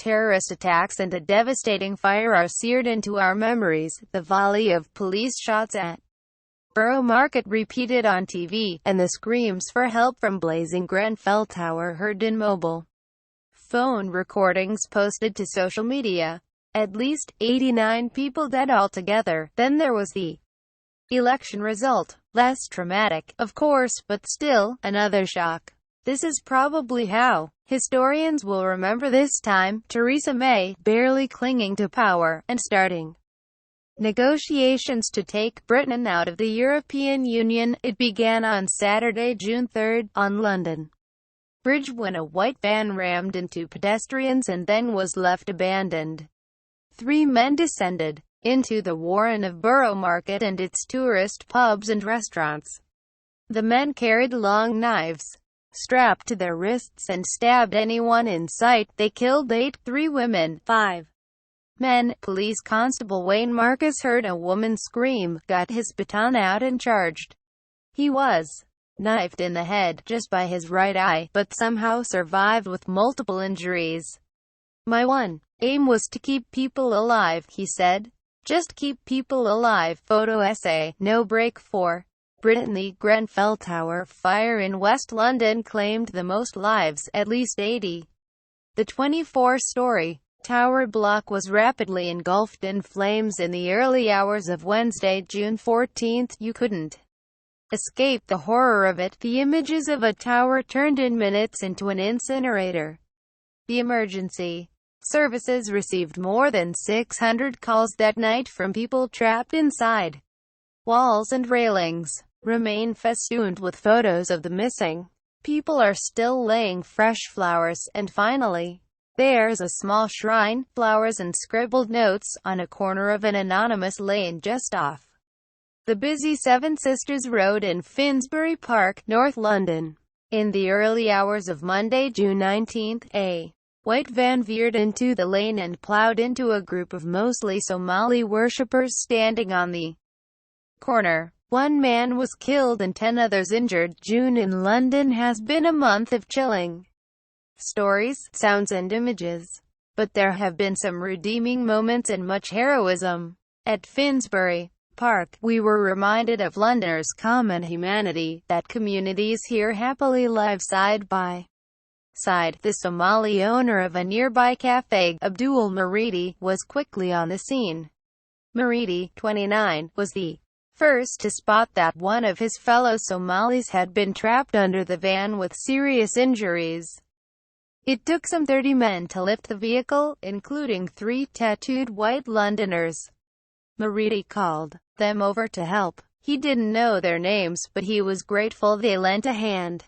terrorist attacks and a devastating fire are seared into our memories. The volley of police shots at Borough Market repeated on TV, and the screams for help from blazing Grenfell Tower heard in mobile phone recordings posted to social media. At least 89 people dead altogether. Then there was the election result. Less traumatic, of course, but still, another shock. This is probably how historians will remember this time: Theresa May, barely clinging to power, and starting negotiations to take Britain out of the European Union. It began on Saturday, June 3, on London Bridge when a white van rammed into pedestrians and then was left abandoned. 3 men descended into the warren of Borough Market and its tourist pubs and restaurants. The men carried long knives strapped to their wrists and stabbed anyone in sight. They killed 3 women, 5 men. Police Constable Wayne Marcus heard a woman scream, got his baton out and charged. He was knifed in the head, just by his right eye, but somehow survived with multiple injuries. "My one aim was to keep people alive," he said. "Just keep people alive." Photo essay. No break for Britain. The Grenfell Tower fire in West London claimed the most lives, at least 80. The 24-story tower block was rapidly engulfed in flames in the early hours of Wednesday, June 14. You couldn't escape the horror of it. The images of a tower turned in minutes into an incinerator. The emergency services received more than 600 calls that night from people trapped inside. Walls and railings remain festooned with photos of the missing. People are still laying fresh flowers, and finally, there's a small shrine, flowers and scribbled notes, on a corner of an anonymous lane just off the busy Seven Sisters Road in Finsbury Park, North London. In the early hours of Monday, June 19, a white van veered into the lane and plowed into a group of mostly Somali worshippers standing on the corner. 1 man was killed and 10 others injured. June in London has been a month of chilling stories, sounds and images. But there have been some redeeming moments and much heroism. At Finsbury Park, we were reminded of Londoners' common humanity, that communities here happily live side by side. The Somali owner of a nearby cafe, Abdul Maridi, was quickly on the scene. Maridi, 29, was the first to spot that one of his fellow Somalis had been trapped under the van with serious injuries. It took some 30 men to lift the vehicle, including 3 tattooed white Londoners. Maridi called them over to help. He didn't know their names, but he was grateful they lent a hand.